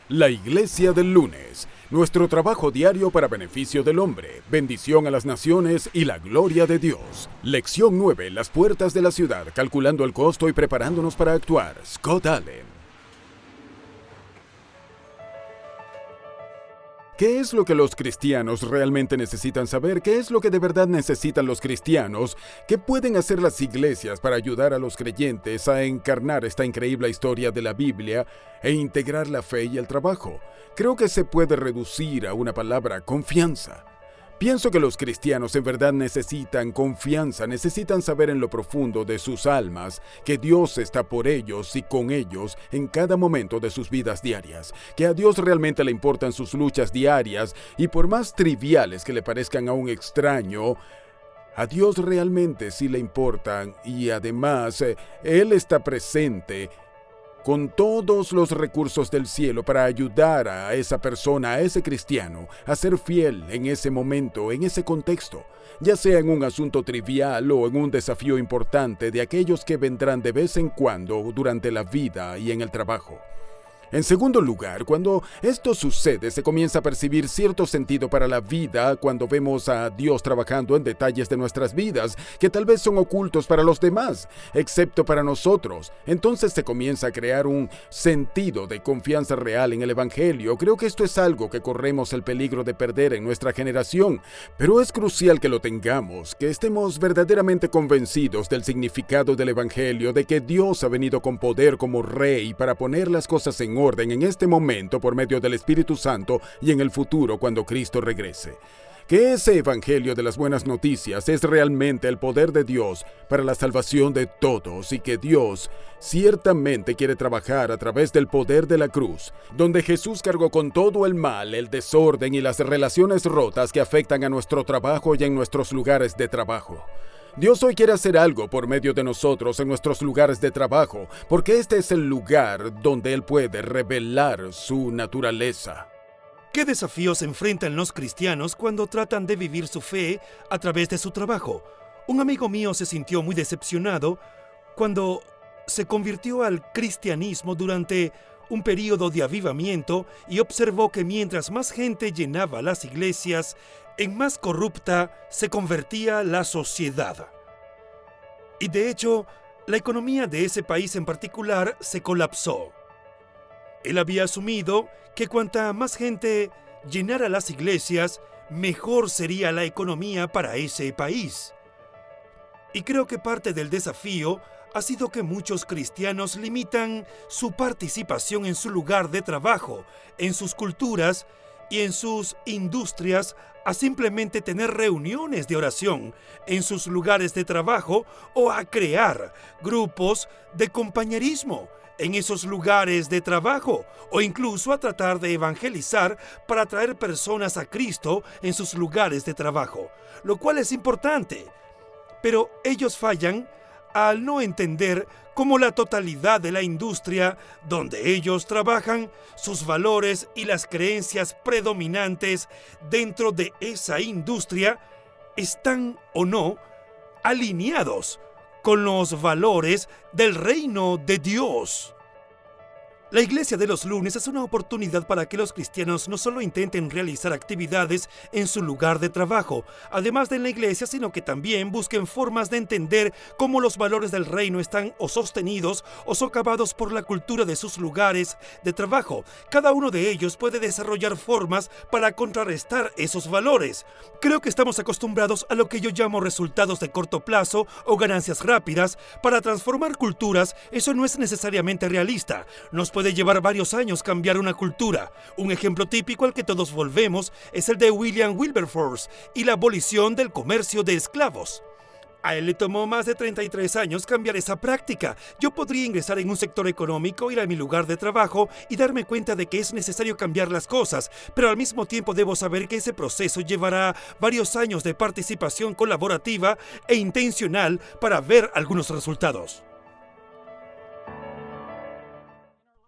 La Iglesia del Lunes, nuestro trabajo diario para beneficio del hombre, bendición a las naciones y la gloria de Dios. Lección 9, las puertas de la ciudad, calculando el costo y preparándonos para actuar. Scott Allen. ¿Qué es lo que los cristianos realmente necesitan saber? ¿Qué es lo que de verdad necesitan los cristianos? ¿Qué pueden hacer las iglesias para ayudar a los creyentes a encarnar esta increíble historia de la Biblia e integrar la fe y el trabajo? Creo que se puede reducir a una palabra: confianza. Pienso que los cristianos en verdad necesitan confianza, necesitan saber en lo profundo de sus almas que Dios está por ellos y con ellos en cada momento de sus vidas diarias, que a Dios realmente le importan sus luchas diarias y por más triviales que le parezcan a un extraño, a Dios realmente sí le importan y además Él está presente con todos los recursos del cielo para ayudar a esa persona, a ese cristiano, a ser fiel en ese momento, en ese contexto, ya sea en un asunto trivial o en un desafío importante de aquellos que vendrán de vez en cuando durante la vida y en el trabajo. En segundo lugar, cuando esto sucede, se comienza a percibir cierto sentido para la vida cuando vemos a Dios trabajando en detalles de nuestras vidas que tal vez son ocultos para los demás, excepto para nosotros. Entonces se comienza a crear un sentido de confianza real en el Evangelio. Creo que esto es algo que corremos el peligro de perder en nuestra generación, pero es crucial que lo tengamos, que estemos verdaderamente convencidos del significado del Evangelio, de que Dios ha venido con poder como Rey para poner las cosas en orden en este momento por medio del Espíritu Santo y en el futuro cuando Cristo regrese. Que ese evangelio de las buenas noticias es realmente el poder de Dios para la salvación de todos y que Dios ciertamente quiere trabajar a través del poder de la cruz, donde Jesús cargó con todo el mal, el desorden y las relaciones rotas que afectan a nuestro trabajo y en nuestros lugares de trabajo. Dios hoy quiere hacer algo por medio de nosotros en nuestros lugares de trabajo, porque este es el lugar donde Él puede revelar su naturaleza. ¿Qué desafíos enfrentan los cristianos cuando tratan de vivir su fe a través de su trabajo? Un amigo mío se sintió muy decepcionado cuando se convirtió al cristianismo durante un periodo de avivamiento y observó que mientras más gente llenaba las iglesias, en más corrupta se convertía la sociedad. Y de hecho, la economía de ese país en particular se colapsó. Él había asumido que cuanta más gente llenara las iglesias, mejor sería la economía para ese país. Y creo que parte del desafío ha sido que muchos cristianos limitan su participación en su lugar de trabajo, en sus culturas y en sus industrias a simplemente tener reuniones de oración en sus lugares de trabajo o a crear grupos de compañerismo en esos lugares de trabajo o incluso a tratar de evangelizar para atraer personas a Cristo en sus lugares de trabajo, lo cual es importante. Pero ellos fallan al no entender cómo la totalidad de la industria donde ellos trabajan, sus valores y las creencias predominantes dentro de esa industria están o no alineados con los valores del reino de Dios. La Iglesia de los Lunes es una oportunidad para que los cristianos no solo intenten realizar actividades en su lugar de trabajo, además de en la iglesia, sino que también busquen formas de entender cómo los valores del reino están o sostenidos o socavados por la cultura de sus lugares de trabajo. Cada uno de ellos puede desarrollar formas para contrarrestar esos valores. Creo que estamos acostumbrados a lo que yo llamo resultados de corto plazo o ganancias rápidas. Para transformar culturas, eso no es necesariamente realista. Nos puede llevar varios años cambiar una cultura. Un ejemplo típico al que todos volvemos es el de William Wilberforce y la abolición del comercio de esclavos. A él le tomó más de 33 años cambiar esa práctica. Yo podría ingresar en un sector económico, ir a mi lugar de trabajo y darme cuenta de que es necesario cambiar las cosas, pero al mismo tiempo debo saber que ese proceso llevará varios años de participación colaborativa e intencional para ver algunos resultados.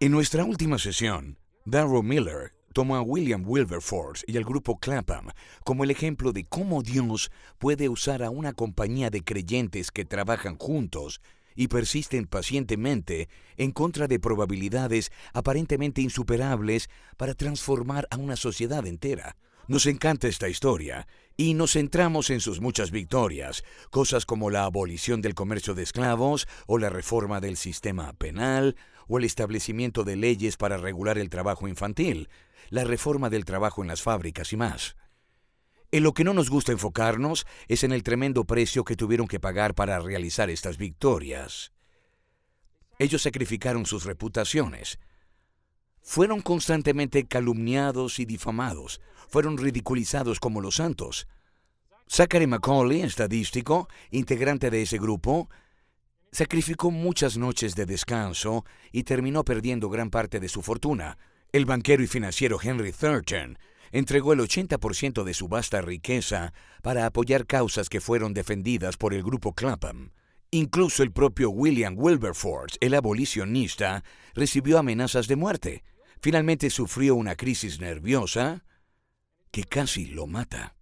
En nuestra última sesión, Darrell Miller tomó a William Wilberforce y al grupo Clapham como el ejemplo de cómo Dios puede usar a una compañía de creyentes que trabajan juntos y persisten pacientemente en contra de probabilidades aparentemente insuperables para transformar a una sociedad entera. Nos encanta esta historia y nos centramos en sus muchas victorias, cosas como la abolición del comercio de esclavos o la reforma del sistema penal o el establecimiento de leyes para regular el trabajo infantil, la reforma del trabajo en las fábricas y más. En lo que no nos gusta enfocarnos es en el tremendo precio que tuvieron que pagar para realizar estas victorias. Ellos sacrificaron sus reputaciones. Fueron constantemente calumniados y difamados. Fueron ridiculizados como los santos. Zachary Macaulay, estadístico, integrante de ese grupo, sacrificó muchas noches de descanso y terminó perdiendo gran parte de su fortuna. El banquero y financiero Henry Thornton entregó el 80% de su vasta riqueza para apoyar causas que fueron defendidas por el grupo Clapham. Incluso el propio William Wilberforce, el abolicionista, recibió amenazas de muerte. Finalmente sufrió una crisis nerviosa que casi lo mata.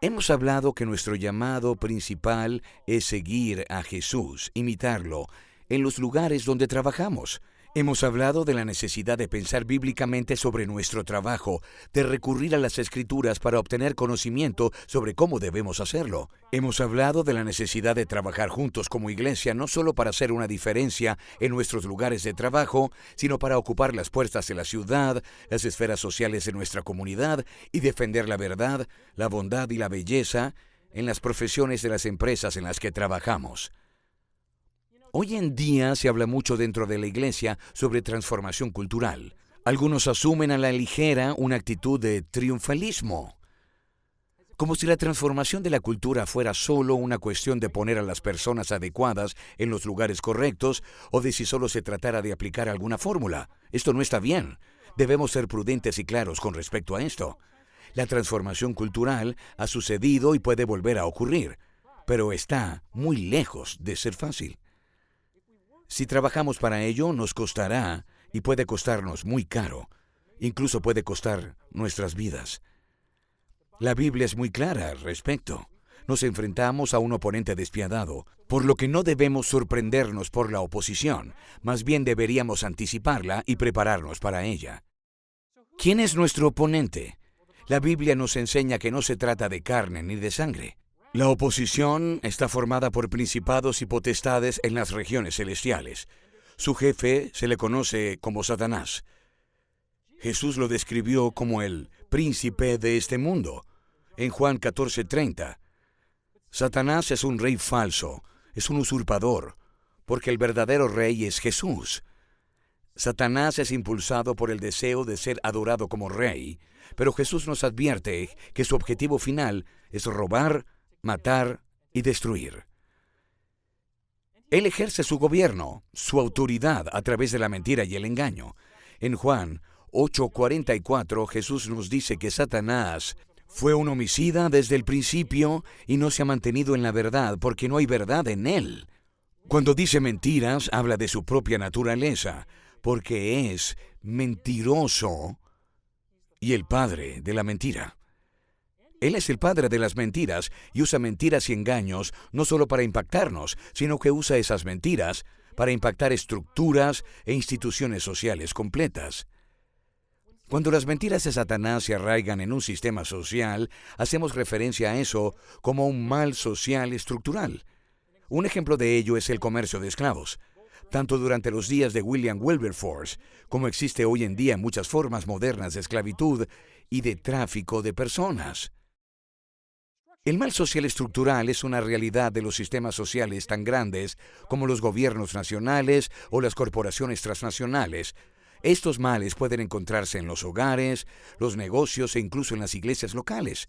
Hemos hablado que nuestro llamado principal es seguir a Jesús, imitarlo, en los lugares donde trabajamos. Hemos hablado de la necesidad de pensar bíblicamente sobre nuestro trabajo, de recurrir a las Escrituras para obtener conocimiento sobre cómo debemos hacerlo. Hemos hablado de la necesidad de trabajar juntos como iglesia, no solo para hacer una diferencia en nuestros lugares de trabajo, sino para ocupar las puertas de la ciudad, las esferas sociales de nuestra comunidad y defender la verdad, la bondad y la belleza en las profesiones de las empresas en las que trabajamos. Hoy en día se habla mucho dentro de la iglesia sobre transformación cultural. Algunos asumen a la ligera una actitud de triunfalismo, como si la transformación de la cultura fuera solo una cuestión de poner a las personas adecuadas en los lugares correctos o de si solo se tratara de aplicar alguna fórmula. Esto no está bien. Debemos ser prudentes y claros con respecto a esto. La transformación cultural ha sucedido y puede volver a ocurrir, pero está muy lejos de ser fácil. Si trabajamos para ello, nos costará y puede costarnos muy caro. Incluso puede costar nuestras vidas. La Biblia es muy clara al respecto. Nos enfrentamos a un oponente despiadado, por lo que no debemos sorprendernos por la oposición. Más bien deberíamos anticiparla y prepararnos para ella. ¿Quién es nuestro oponente? La Biblia nos enseña que no se trata de carne ni de sangre. La oposición está formada por principados y potestades en las regiones celestiales. Su jefe se le conoce como Satanás. Jesús lo describió como el príncipe de este mundo. En Juan 14:30, Satanás es un rey falso, es un usurpador, porque el verdadero rey es Jesús. Satanás es impulsado por el deseo de ser adorado como rey, pero Jesús nos advierte que su objetivo final es robar, matar y destruir. Él ejerce su gobierno, su autoridad a través de la mentira y el engaño. En Juan 8:44, Jesús nos dice que Satanás fue un homicida desde el principio y no se ha mantenido en la verdad porque no hay verdad en él. Cuando dice mentiras, habla de su propia naturaleza, porque es mentiroso y el padre de la mentira. Él es el padre de las mentiras y usa mentiras y engaños no solo para impactarnos, sino que usa esas mentiras para impactar estructuras e instituciones sociales completas. Cuando las mentiras de Satanás se arraigan en un sistema social, hacemos referencia a eso como un mal social estructural. Un ejemplo de ello es el comercio de esclavos. Tanto durante los días de William Wilberforce, como existe hoy en día muchas formas modernas de esclavitud y de tráfico de personas. El mal social estructural es una realidad de los sistemas sociales tan grandes como los gobiernos nacionales o las corporaciones transnacionales. Estos males pueden encontrarse en los hogares, los negocios e incluso en las iglesias locales.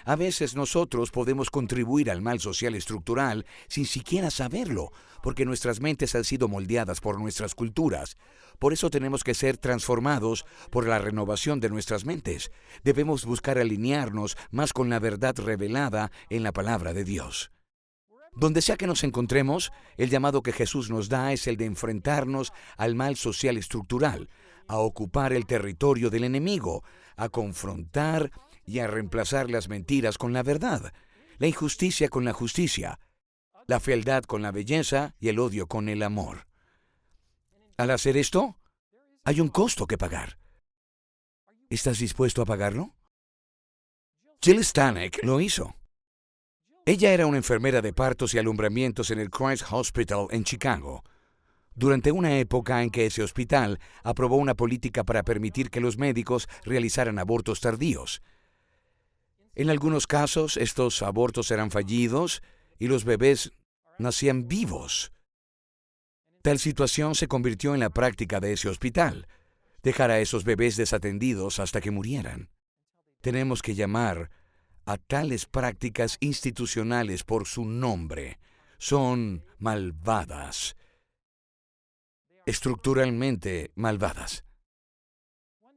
A veces nosotros podemos contribuir al mal social estructural sin siquiera saberlo, porque nuestras mentes han sido moldeadas por nuestras culturas. Por eso tenemos que ser transformados por la renovación de nuestras mentes. Debemos buscar alinearnos más con la verdad revelada en la palabra de Dios. Donde sea que nos encontremos, el llamado que Jesús nos da es el de enfrentarnos al mal social estructural, a ocupar el territorio del enemigo, a confrontar y a reemplazar las mentiras con la verdad, la injusticia con la justicia. la fealdad con la belleza y el odio con el amor. Al hacer esto, hay un costo que pagar. ¿Estás dispuesto a pagarlo? Jill Stanek lo hizo. Ella era una enfermera de partos y alumbramientos en el Christ Hospital en Chicago, durante una época en que ese hospital aprobó una política para permitir que los médicos realizaran abortos tardíos. En algunos casos, estos abortos eran fallidos y los bebés nacían vivos. Tal situación se convirtió en la práctica de ese hospital, dejar a esos bebés desatendidos hasta que murieran. Tenemos que llamar a tales prácticas institucionales por su nombre. Son malvadas. Estructuralmente malvadas.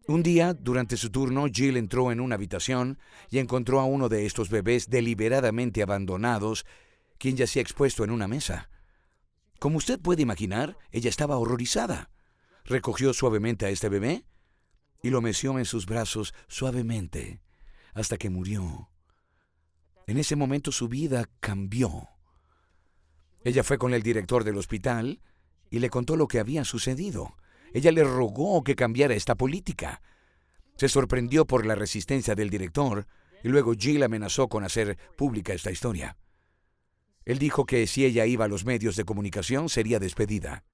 Un día, durante su turno, Jill entró en una habitación y encontró a uno de estos bebés deliberadamente abandonados, quien yacía expuesto en una mesa. Como usted puede imaginar, ella estaba horrorizada. Recogió suavemente a este bebé y lo meció en sus brazos suavemente hasta que murió. En ese momento su vida cambió. Ella fue con el director del hospital y le contó lo que había sucedido. Ella le rogó que cambiara esta política. Se sorprendió por la resistencia del director y luego Jill amenazó con hacer pública esta historia. Él dijo que si ella iba a los medios de comunicación sería despedida.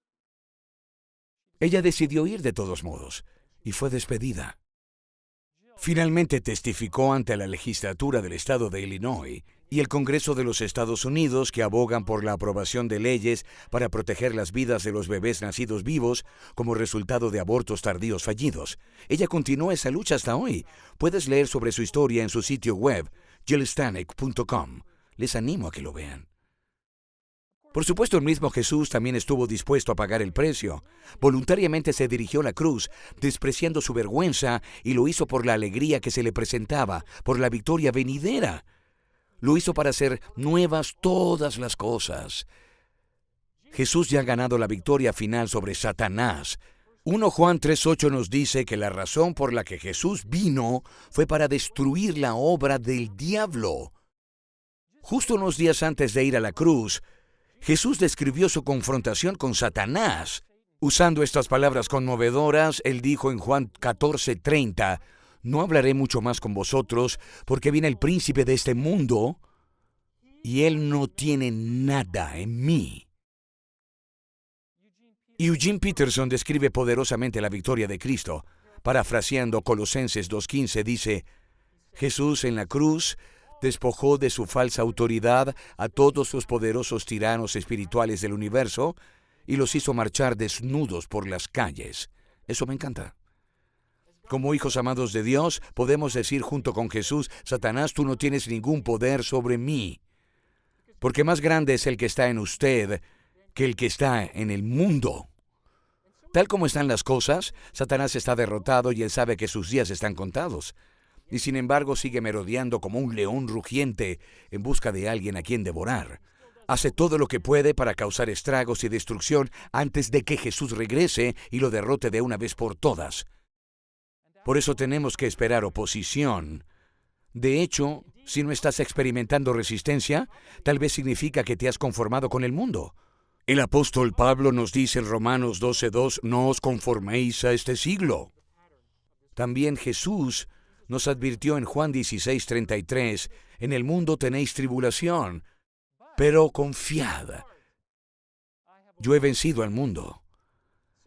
Ella decidió ir de todos modos y fue despedida. Finalmente testificó ante la legislatura del estado de Illinois y el Congreso de los Estados Unidos, que abogan por la aprobación de leyes para proteger las vidas de los bebés nacidos vivos como resultado de abortos tardíos fallidos. Ella continúa esa lucha hasta hoy. Puedes leer sobre su historia en su sitio web, jillstanek.com. Les animo a que lo vean. Por supuesto, el mismo Jesús también estuvo dispuesto a pagar el precio. Voluntariamente se dirigió a la cruz, despreciando su vergüenza, y lo hizo por la alegría que se le presentaba, por la victoria venidera. Lo hizo para hacer nuevas todas las cosas. Jesús ya ha ganado la victoria final sobre Satanás. 1 Juan 3:8 nos dice que la razón por la que Jesús vino fue para destruir la obra del diablo. Justo unos días antes de ir a la cruz, Jesús describió su confrontación con Satanás. Usando estas palabras conmovedoras, él dijo en Juan 14:30, «No hablaré mucho más con vosotros, porque viene el príncipe de este mundo, y él no tiene nada en mí». Eugene Peterson describe poderosamente la victoria de Cristo. Parafraseando Colosenses 2:15, dice, «Jesús en la cruz despojó de su falsa autoridad a todos los poderosos tiranos espirituales del universo y los hizo marchar desnudos por las calles». Eso me encanta. Como hijos amados de Dios, podemos decir junto con Jesús, «Satanás, tú no tienes ningún poder sobre mí, porque más grande es el que está en usted que el que está en el mundo». Tal como están las cosas, Satanás está derrotado y él sabe que sus días están contados. Y sin embargo sigue merodeando como un león rugiente en busca de alguien a quien devorar. Hace todo lo que puede para causar estragos y destrucción antes de que Jesús regrese y lo derrote de una vez por todas. Por eso tenemos que esperar oposición. De hecho, si no estás experimentando resistencia, tal vez significa que te has conformado con el mundo. El apóstol Pablo nos dice en Romanos 12:2, «No os conforméis a este siglo». También Jesús nos advirtió en Juan 16:33, «En el mundo tenéis tribulación, pero confiad, yo he vencido al mundo».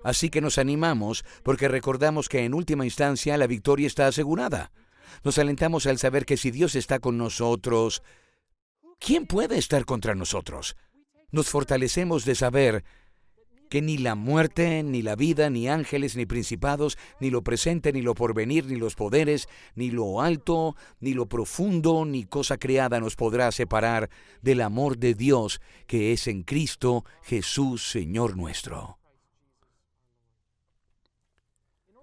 Así que nos animamos porque recordamos que en última instancia la victoria está asegurada. Nos alentamos al saber que si Dios está con nosotros, ¿quién puede estar contra nosotros? Nos fortalecemos de saber que ni la muerte, ni la vida, ni ángeles, ni principados, ni lo presente, ni lo porvenir, ni los poderes, ni lo alto, ni lo profundo, ni cosa creada nos podrá separar del amor de Dios que es en Cristo Jesús, Señor nuestro.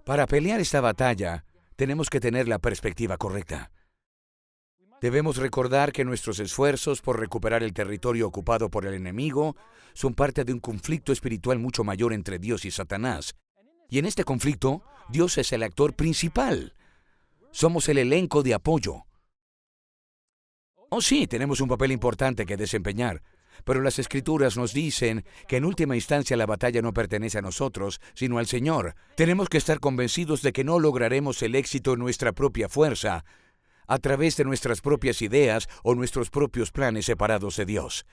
Para pelear esta batalla, tenemos que tener la perspectiva correcta. Debemos recordar que nuestros esfuerzos por recuperar el territorio ocupado por el enemigo son parte de un conflicto espiritual mucho mayor entre Dios y Satanás. Y en este conflicto, Dios es el actor principal. Somos el elenco de apoyo. Oh sí, tenemos un papel importante que desempeñar, Pero las Escrituras nos dicen que en última instancia la batalla no pertenece a nosotros, sino al Señor. Tenemos que estar convencidos de que no lograremos el éxito en nuestra propia fuerza, a través de nuestras propias ideas o nuestros propios planes separados de Dios.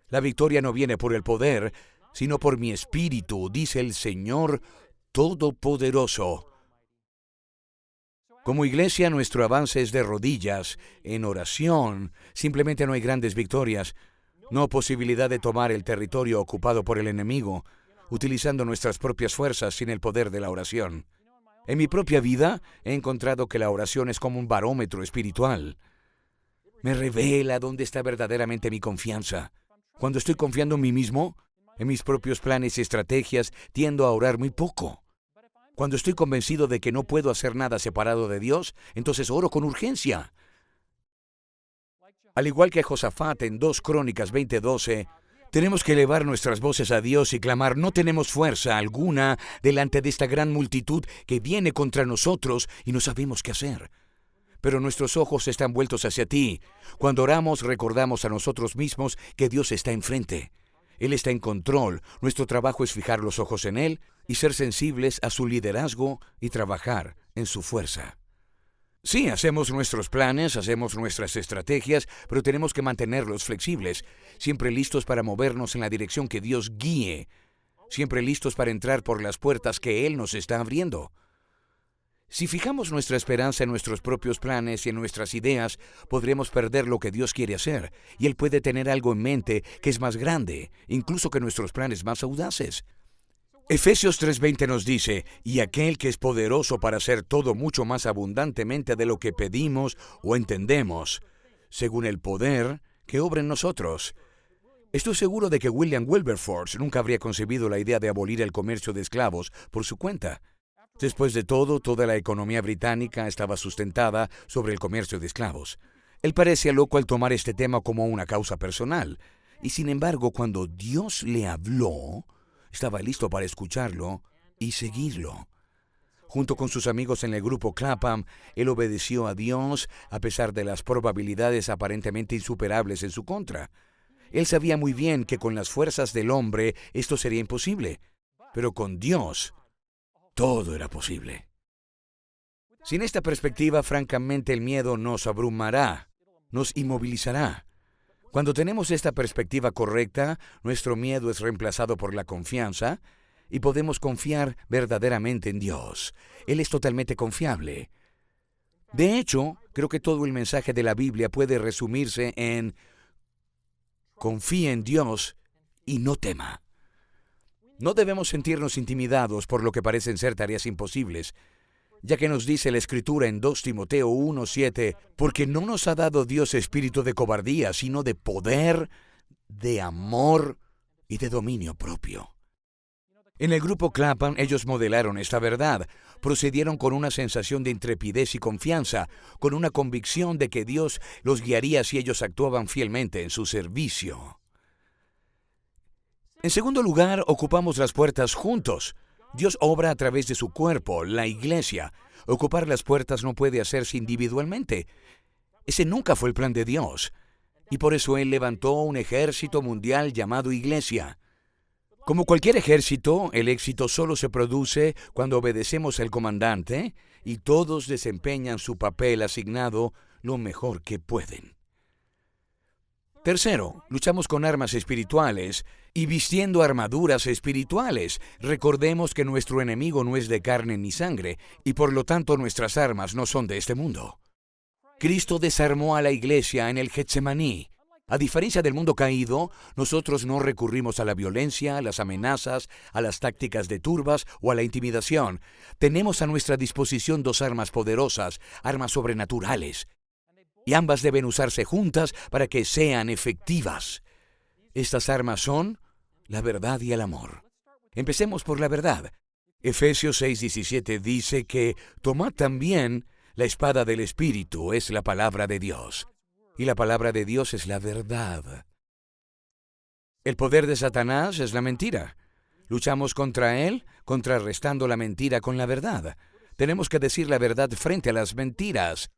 La victoria no viene por el poder, sino por mi espíritu, dice el Señor Todopoderoso. Como iglesia, nuestro avance es de rodillas, en oración. Simplemente no hay grandes victorias, no posibilidad de tomar el territorio ocupado por el enemigo, utilizando nuestras propias fuerzas sin el poder de la oración. En mi propia vida he encontrado que la oración es como un barómetro espiritual. Me revela dónde está verdaderamente mi confianza. Cuando estoy confiando en mí mismo, en mis propios planes y estrategias, tiendo a orar muy poco. Cuando estoy convencido de que no puedo hacer nada separado de Dios, entonces oro con urgencia. Al igual que Josafat en 2 Crónicas 20:12, tenemos que elevar nuestras voces a Dios y clamar: no tenemos fuerza alguna delante de esta gran multitud que viene contra nosotros y no sabemos qué hacer. Pero nuestros ojos están vueltos hacia ti. Cuando oramos, recordamos a nosotros mismos que Dios está enfrente. Él está en control. Nuestro trabajo es fijar los ojos en Él y ser sensibles a su liderazgo y trabajar en su fuerza. Sí, hacemos nuestros planes, hacemos nuestras estrategias, pero tenemos que mantenerlos flexibles, siempre listos para movernos en la dirección que Dios guíe, siempre listos para entrar por las puertas que Él nos está abriendo. Si fijamos nuestra esperanza en nuestros propios planes y en nuestras ideas, podremos perder lo que Dios quiere hacer, y Él puede tener algo en mente que es más grande, incluso que nuestros planes más audaces. Efesios 3:20 nos dice: y aquel que es poderoso para hacer todo mucho más abundantemente de lo que pedimos o entendemos, según el poder que obra en nosotros. Estoy seguro de que William Wilberforce nunca habría concebido la idea de abolir el comercio de esclavos por su cuenta. Después de todo, toda la economía británica estaba sustentada sobre el comercio de esclavos. Él parecía loco al tomar este tema como una causa personal, y sin embargo, cuando Dios le habló, estaba listo para escucharlo y seguirlo. Junto con sus amigos en el grupo Clapham, él obedeció a Dios a pesar de las probabilidades aparentemente insuperables en su contra. Él sabía muy bien que con las fuerzas del hombre esto sería imposible, pero con Dios todo era posible. Sin esta perspectiva, francamente, el miedo nos abrumará, nos inmovilizará. Cuando tenemos esta perspectiva correcta, nuestro miedo es reemplazado por la confianza y podemos confiar verdaderamente en Dios. Él es totalmente confiable. De hecho, creo que todo el mensaje de la Biblia puede resumirse en: confíe en Dios y no tema. No debemos sentirnos intimidados por lo que parecen ser tareas imposibles, ya que nos dice la Escritura en 2 Timoteo 1:7, porque no nos ha dado Dios espíritu de cobardía, sino de poder, de amor y de dominio propio. En el grupo Clapham, ellos modelaron esta verdad, procedieron con una sensación de intrepidez y confianza, con una convicción de que Dios los guiaría si ellos actuaban fielmente en su servicio. En segundo lugar, ocupamos las puertas juntos. Dios obra a través de su cuerpo, la iglesia. Ocupar las puertas no puede hacerse individualmente. Ese nunca fue el plan de Dios. Y por eso Él levantó un ejército mundial llamado Iglesia. Como cualquier ejército, el éxito solo se produce cuando obedecemos al comandante y todos desempeñan su papel asignado lo mejor que pueden. Tercero, luchamos con armas espirituales y vistiendo armaduras espirituales. Recordemos que nuestro enemigo no es de carne ni sangre, y por lo tanto nuestras armas no son de este mundo. Cristo desarmó a la iglesia en el Getsemaní. A diferencia del mundo caído, nosotros no recurrimos a la violencia, a las amenazas, a las tácticas de turbas o a la intimidación. Tenemos a nuestra disposición 2 armas poderosas, armas sobrenaturales. Y ambas deben usarse juntas para que sean efectivas. Estas armas son la verdad y el amor. Empecemos por la verdad. Efesios 6:17 dice que tomad también la espada del Espíritu, es la palabra de Dios. Y la palabra de Dios es la verdad. El poder de Satanás es la mentira. Luchamos contra él, contrarrestando la mentira con la verdad. Tenemos que decir la verdad frente a las mentiras.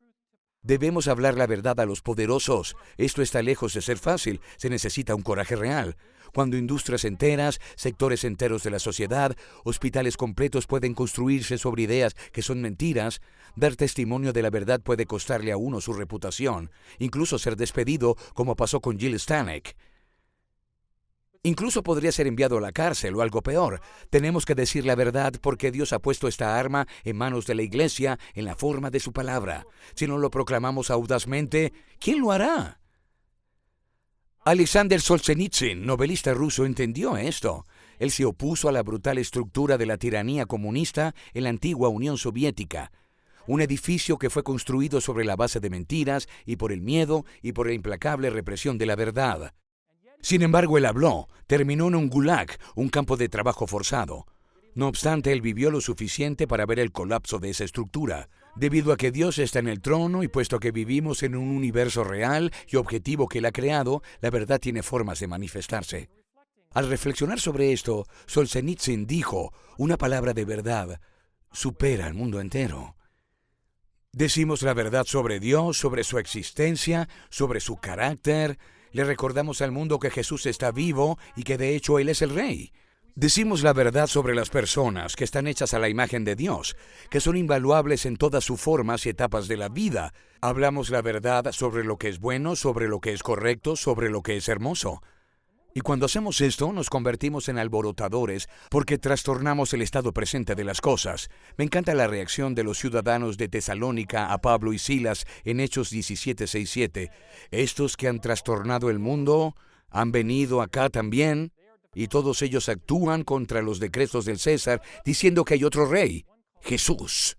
Debemos hablar la verdad a los poderosos. Esto está lejos de ser fácil. Se necesita un coraje real. Cuando industrias enteras, sectores enteros de la sociedad, hospitales completos pueden construirse sobre ideas que son mentiras, dar testimonio de la verdad puede costarle a uno su reputación, incluso ser despedido, como pasó con Jill Stanek. Incluso podría ser enviado a la cárcel o algo peor. Tenemos que decir la verdad porque Dios ha puesto esta arma en manos de la Iglesia en la forma de su palabra. Si no lo proclamamos audazmente, ¿quién lo hará? Alexander Solzhenitsyn, novelista ruso, entendió esto. Él se opuso a la brutal estructura de la tiranía comunista en la antigua Unión Soviética. Un edificio que fue construido sobre la base de mentiras y por el miedo y por la implacable represión de la verdad. Sin embargo, él habló, terminó en un gulag, un campo de trabajo forzado. No obstante, él vivió lo suficiente para ver el colapso de esa estructura. Debido a que Dios está en el trono y puesto que vivimos en un universo real y objetivo que él ha creado, la verdad tiene formas de manifestarse. Al reflexionar sobre esto, Solzhenitsyn dijo, una palabra de verdad supera al mundo entero. Decimos la verdad sobre Dios, sobre su existencia, sobre su carácter. Le recordamos al mundo que Jesús está vivo y que de hecho Él es el Rey. Decimos la verdad sobre las personas que están hechas a la imagen de Dios, que son invaluables en todas sus formas y etapas de la vida. Hablamos la verdad sobre lo que es bueno, sobre lo que es correcto, sobre lo que es hermoso. Y cuando hacemos esto, nos convertimos en alborotadores porque trastornamos el estado presente de las cosas. Me encanta la reacción de los ciudadanos de Tesalónica a Pablo y Silas en Hechos 17:6-7. Estos que han trastornado el mundo han venido acá también, y todos ellos actúan contra los decretos del César, diciendo que hay otro rey, Jesús.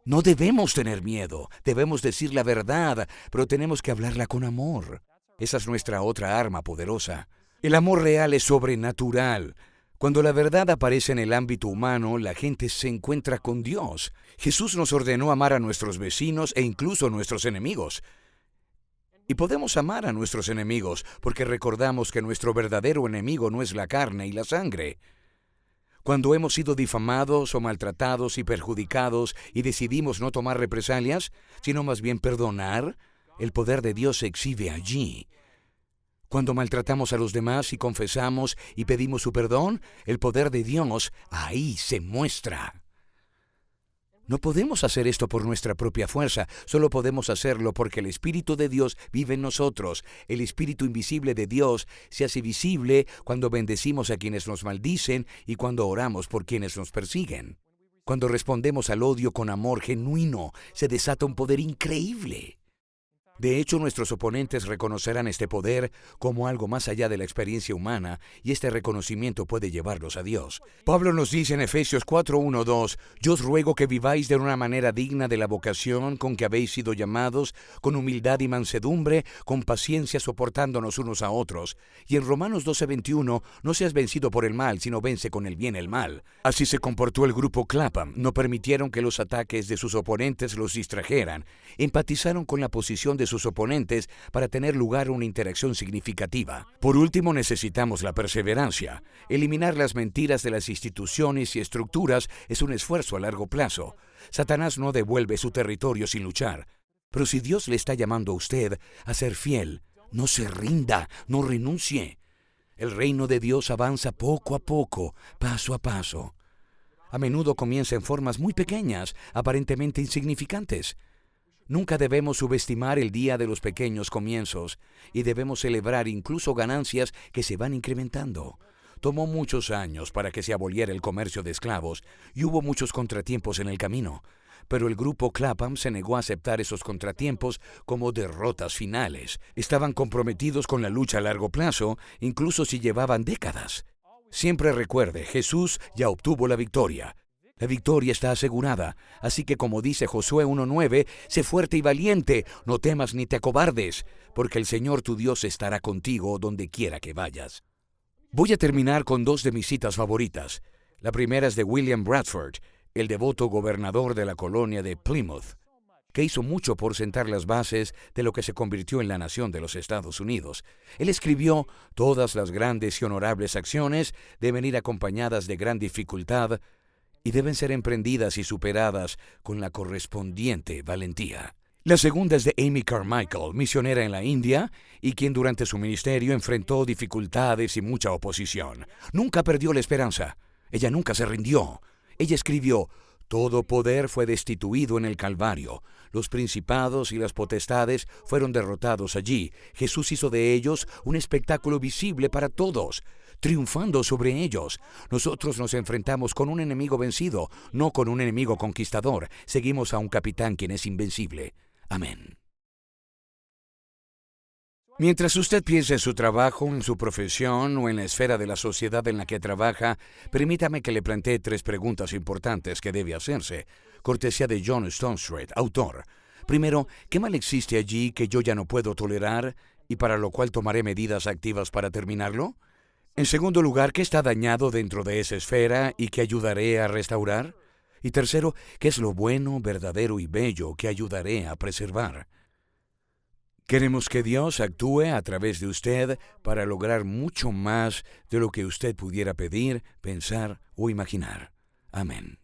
No debemos tener miedo, debemos decir la verdad, pero tenemos que hablarla con amor. Esa es nuestra otra arma poderosa. El amor real es sobrenatural. Cuando la verdad aparece en el ámbito humano, la gente se encuentra con Dios. Jesús nos ordenó amar a nuestros vecinos e incluso a nuestros enemigos. Y podemos amar a nuestros enemigos porque recordamos que nuestro verdadero enemigo no es la carne y la sangre. Cuando hemos sido difamados o maltratados y perjudicados y decidimos no tomar represalias, sino más bien perdonar, el poder de Dios se exhibe allí. Cuando maltratamos a los demás y confesamos y pedimos su perdón, el poder de Dios ahí se muestra. No podemos hacer esto por nuestra propia fuerza, solo podemos hacerlo porque el Espíritu de Dios vive en nosotros. El Espíritu invisible de Dios se hace visible cuando bendecimos a quienes nos maldicen y cuando oramos por quienes nos persiguen. Cuando respondemos al odio con amor genuino, se desata un poder increíble. De hecho, nuestros oponentes reconocerán este poder como algo más allá de la experiencia humana, y este reconocimiento puede llevarlos a Dios. Pablo nos dice en Efesios 4:1-2, «Yo os ruego que viváis de una manera digna de la vocación con que habéis sido llamados, con humildad y mansedumbre, con paciencia soportándonos unos a otros». Y en Romanos 12:21, «No seas vencido por el mal, sino vence con el bien el mal». Así se comportó el grupo Clapham. No permitieron que los ataques de sus oponentes los distrajeran. Empatizaron con la posición de sus oponentes para tener lugar una interacción significativa. Por último, necesitamos la perseverancia. Eliminar las mentiras de las instituciones y estructuras es un esfuerzo a largo plazo. Satanás no devuelve su territorio sin luchar. Pero si Dios le está llamando a usted a ser fiel, no se rinda, no renuncie. El reino de Dios avanza poco a poco, paso a paso. A menudo comienza en formas muy pequeñas, aparentemente insignificantes. Nunca debemos subestimar el día de los pequeños comienzos y debemos celebrar incluso ganancias que se van incrementando. Tomó muchos años para que se aboliera el comercio de esclavos y hubo muchos contratiempos en el camino, pero el grupo Clapham se negó a aceptar esos contratiempos como derrotas finales. Estaban comprometidos con la lucha a largo plazo, incluso si llevaban décadas. Siempre recuerde, Jesús ya obtuvo la victoria. La victoria está asegurada, así que como dice Josué 1:9, sé fuerte y valiente, no temas ni te acobardes, porque el Señor tu Dios estará contigo donde quiera que vayas. Voy a terminar con dos de mis citas favoritas. La primera es de William Bradford, el devoto gobernador de la colonia de Plymouth, que hizo mucho por sentar las bases de lo que se convirtió en la nación de los Estados Unidos. Él escribió, todas las grandes y honorables acciones deben ir acompañadas de gran dificultad, y deben ser emprendidas y superadas con la correspondiente valentía. La segunda es de Amy Carmichael, misionera en la India, y quien durante su ministerio enfrentó dificultades y mucha oposición. Nunca perdió la esperanza. Ella nunca se rindió. Ella escribió: «Todo poder fue destituido en el Calvario. Los principados y las potestades fueron derrotados allí. Jesús hizo de ellos un espectáculo visible para todos, triunfando sobre ellos. Nosotros nos enfrentamos con un enemigo vencido, no con un enemigo conquistador. Seguimos a un capitán quien es invencible». Amén. Mientras usted piense en su trabajo, en su profesión o en la esfera de la sociedad en la que trabaja, permítame que le plantee 3 preguntas importantes que debe hacerse. Cortesía de John Stonestreet, autor. Primero, ¿qué mal existe allí que yo ya no puedo tolerar y para lo cual tomaré medidas activas para terminarlo? En segundo lugar, ¿qué está dañado dentro de esa esfera y que ayudaré a restaurar? Y tercero, ¿qué es lo bueno, verdadero y bello que ayudaré a preservar? Queremos que Dios actúe a través de usted para lograr mucho más de lo que usted pudiera pedir, pensar o imaginar. Amén.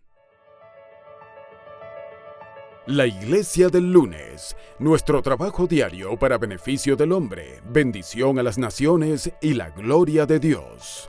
La Iglesia del Lunes, nuestro trabajo diario para beneficio del hombre, bendición a las naciones y la gloria de Dios.